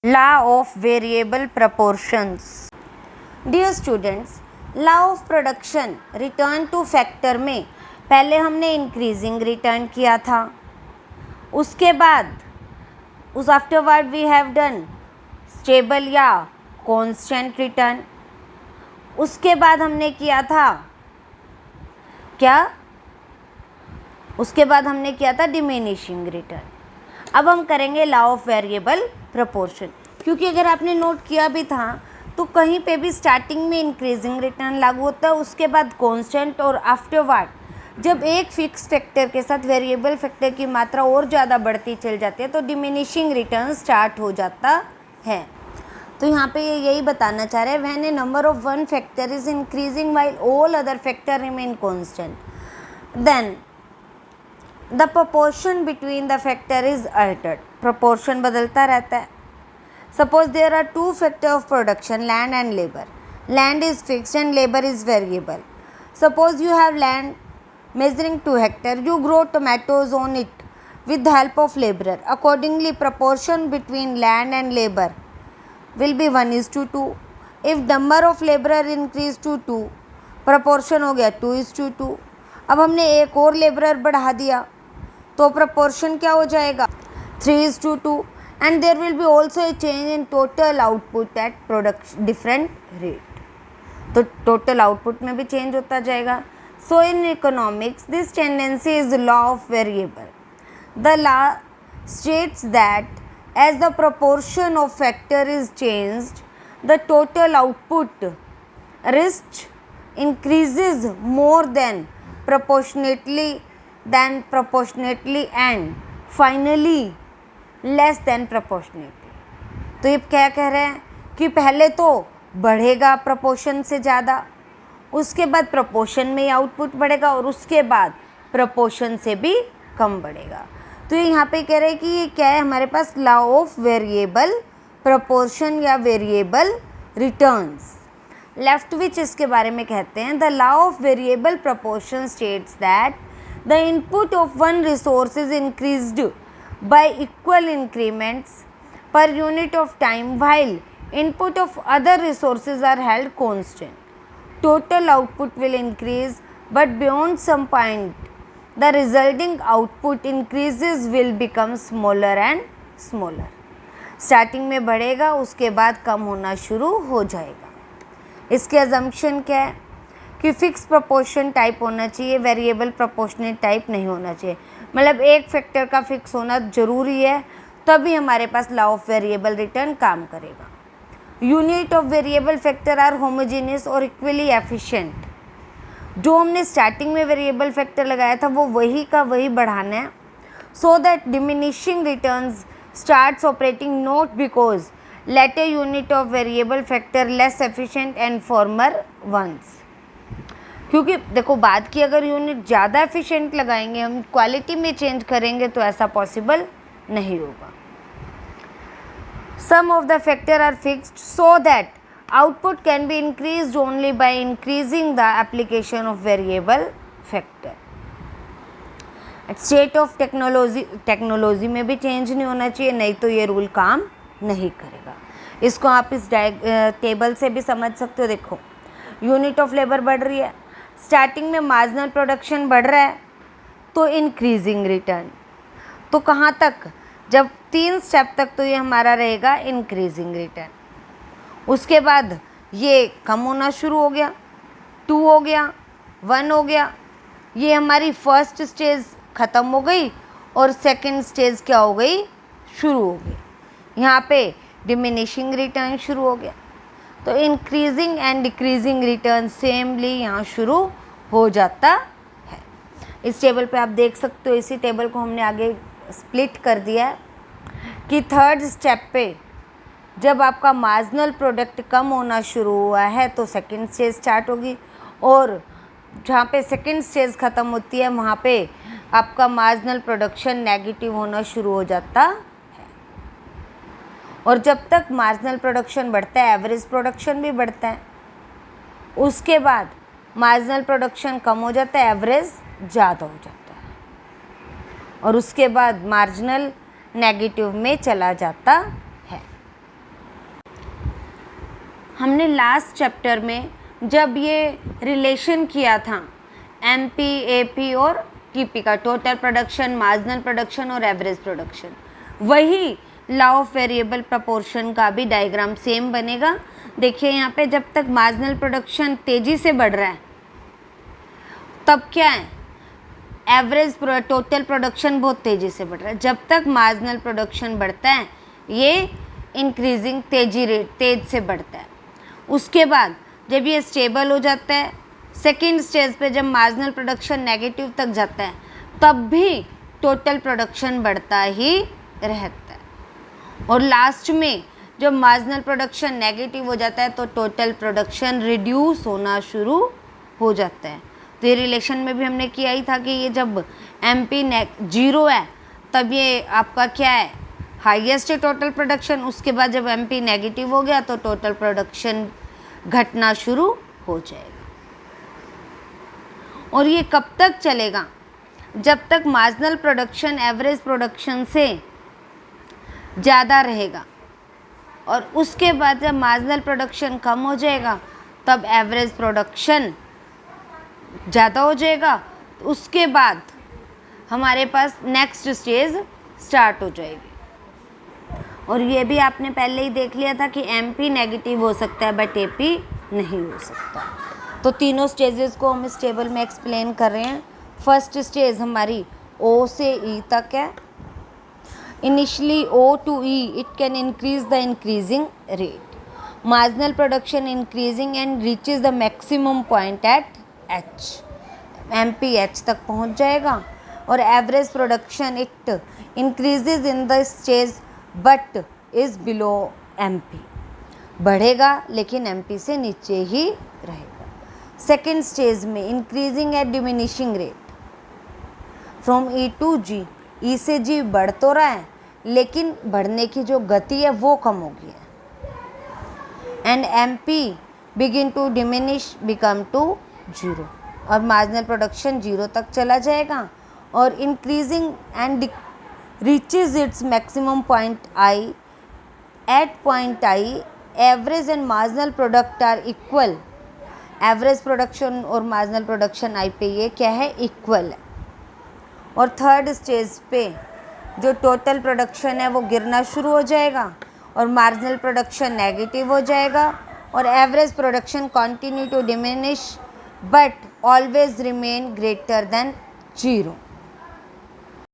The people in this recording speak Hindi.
Law of variable proportions. Dear students, law of production return to factor में पहले हमने इंक्रीजिंग रिटर्न किया था, उसके बाद afterward we have done stable या कांस्टेंट रिटर्न, उसके बाद हमने किया था क्या, उसके बाद हमने किया था डिमिनिशिंग रिटर्न। अब हम करेंगे लॉ ऑफ वेरिएबल प्रोपोर्शन, क्योंकि अगर आपने नोट किया भी था तो कहीं पे भी स्टार्टिंग में इंक्रीजिंग रिटर्न लागू होता है, उसके बाद कांस्टेंट और आफ्टरवर्ड जब एक फिक्स फैक्टर के साथ वेरिएबल फैक्टर की मात्रा और ज़्यादा बढ़ती चल जाती है तो डिमिनिशिंग रिटर्न स्टार्ट हो जाता है। तो यहाँ पे ये यही बताना चाह रहे हैं, when a number of one factor is increasing while all other factor remain constant then the proportion between the factor is altered. proportion बदलता रहता है। Suppose there are two factor of production, land and labour. Land is fixed and labour is variable. Suppose you have land measuring 2 hectares, you grow tomatoes on it with the help of laborer. Accordingly, proportion between land and labor will be 1:2. If number of laborer increase to 2, proportion हो गया 2:2. अब हमने एक और लेबरर बढ़ा दिया तो proportion क्या हो जाएगा 3:2. and there will be also a change in total output at production different rate. तो total output में भी change होता जाएगा. So in economics, this tendency is the law of variable. The law states that as the proportion of factor is changed, the total output risk increases more than proportionately and finally less than proportionately. तो ये क्या कह रहे हैं कि पहले तो बढ़ेगा proportion से ज़्यादा, उसके बाद प्रोपोर्शन में आउटपुट बढ़ेगा और उसके बाद प्रोपोर्शन से भी कम बढ़ेगा। तो ये यहाँ पे कह रहे हैं कि ये क्या है, हमारे पास लॉ ऑफ वेरिएबल प्रोपोर्शन या वेरिएबल रिटर्न्स। लेफ्ट विच इसके बारे में कहते हैं, the law of variable proportion states that the input of one resource is increased by equal increments per unit of time while input of other resources are held constant. Total output will increase, but beyond some point, the resulting output increases will become smaller and smaller. Starting में बढ़ेगा, उसके बाद कम होना शुरू हो जाएगा. इसके assumption क्या है कि फिक्स प्रोपोर्शन टाइप होना चाहिए, वेरिएबल प्रोपोर्शनेट टाइप नहीं होना चाहिए. मतलब एक फैक्टर का फिक्स होना ज़रूरी है, तभी हमारे पास लॉ ऑफ वेरिएबल रिटर्न काम करेगा. Unit of variable factor are homogeneous और इक्वली एफिशिएंट. जो हमने स्टार्टिंग में वेरिएबल फैक्टर लगाया था वो वही का वही बढ़ाना है, so that diminishing returns starts operating not because later unit of variable factor less efficient and former ones. क्योंकि देखो बात की, अगर यूनिट ज़्यादा एफिशिएंट लगाएंगे, हम क्वालिटी में चेंज करेंगे तो ऐसा पॉसिबल नहीं होगा. Some of the factors are fixed so that output can be increased only by increasing the application of variable factor. At state of technology में भी चेंज नहीं होना चाहिए, नहीं तो ये रूल काम नहीं करेगा. इसको आप इस टेबल से भी समझ सकते हो. देखो यूनिट ऑफ लेबर बढ़ रही है, स्टार्टिंग में मार्जिनल प्रोडक्शन बढ़ रहा है तो इंक्रीजिंग रिटर्न. तो कहाँ तक, जब 3 स्टेप तक तो ये हमारा रहेगा इंक्रीजिंग रिटर्न. उसके बाद ये कम होना शुरू हो गया, 2 हो गया, 1 हो गया. ये हमारी फर्स्ट स्टेज ख़त्म हो गई और सेकंड स्टेज क्या हो गई, शुरू हो गई. यहाँ पे डिमिनिशिंग रिटर्न शुरू हो गया. तो इंक्रीजिंग एंड डिक्रीजिंग रिटर्न सेमली यहाँ शुरू हो जाता है. इस टेबल पे आप देख सकते हो, इसी टेबल को हमने आगे स्प्लिट कर दिया है कि थर्ड स्टेप पे जब आपका मार्जिनल प्रोडक्ट कम होना शुरू हुआ है तो सेकंड स्टेज स्टार्ट होगी, और जहाँ पे सेकंड स्टेज ख़त्म होती है वहाँ पे आपका मार्जिनल प्रोडक्शन नेगेटिव होना शुरू हो जाता है. और जब तक मार्जिनल प्रोडक्शन बढ़ता है एवरेज प्रोडक्शन भी बढ़ता है. उसके बाद मार्जिनल प्रोडक्शन कम हो जाता है, एवरेज ज़्यादा हो जाता है, और उसके बाद मार्जिनल नेगेटिव में चला जाता है. हमने लास्ट चैप्टर में जब ये रिलेशन किया था एमपी, एपी और टीपी का, टोटल प्रोडक्शन, मार्जिनल प्रोडक्शन और एवरेज प्रोडक्शन, वही लॉ ऑफ वेरिएबल प्रपोर्शन का भी डायग्राम सेम बनेगा। देखिए यहाँ पे जब तक मार्जिनल प्रोडक्शन तेज़ी से बढ़ रहा है तब क्या है, एवरेज टोटल प्रोडक्शन बहुत तेज़ी से बढ़ रहा है। जब तक मार्जिनल प्रोडक्शन बढ़ता है ये इंक्रीजिंग तेज से बढ़ता है। उसके बाद जब ये स्टेबल हो जाता है, सेकेंड स्टेज पे जब मार्जिनल प्रोडक्शन नेगेटिव तक जाता है तब भी टोटल प्रोडक्शन बढ़ता ही रहता है। और लास्ट में जब मार्जिनल प्रोडक्शन नेगेटिव हो जाता है तो टोटल प्रोडक्शन रिड्यूस होना शुरू हो जाता है। तो ये रिलेशन में भी हमने किया ही था कि ये जब एमपी 0 है तब ये आपका क्या है, हाईएस्ट है टोटल प्रोडक्शन। उसके बाद जब एमपी नेगेटिव हो गया तो टोटल प्रोडक्शन घटना शुरू हो जाएगा। और ये कब तक चलेगा, जब तक मार्जिनल प्रोडक्शन एवरेज प्रोडक्शन से ज़्यादा रहेगा। और उसके बाद जब मार्जिनल प्रोडक्शन कम हो जाएगा तब एवरेज प्रोडक्शन ज़्यादा हो जाएगा। तो उसके बाद हमारे पास नेक्स्ट स्टेज स्टार्ट हो जाएगी। और ये भी आपने पहले ही देख लिया था कि एमपी नेगेटिव हो सकता है बट एपी नहीं हो सकता। तो तीनों स्टेजेस को हम इस टेबल में एक्सप्लेन कर रहे हैं। फर्स्ट स्टेज हमारी ओ से ई तक है। Initially O to E it can increase the increasing rate, marginal production increasing and reaches the maximum point at H, MP H तक पहुंच जाएगा। और average production it increases in the stage but is below MP, बढ़ेगा लेकिन एमपी से नीचे ही रहेगा। सेकेंड स्टेज में increasing at diminishing rate from E to G, E से जी बढ़ तो रहा है लेकिन बढ़ने की जो गति है वो कम हो गई है। And MP begin to diminish become to 0, और मार्जिनल प्रोडक्शन 0 तक चला जाएगा। और increasing and reaches its maximum point I. At point I, average and marginal product are equal. Average production और marginal production I पे ये क्या है, equal है। और थर्ड स्टेज पे जो टोटल प्रोडक्शन है वो गिरना शुरू हो जाएगा और मार्जिनल प्रोडक्शन नेगेटिव हो जाएगा और average production continue to diminish but always remain greater than 0।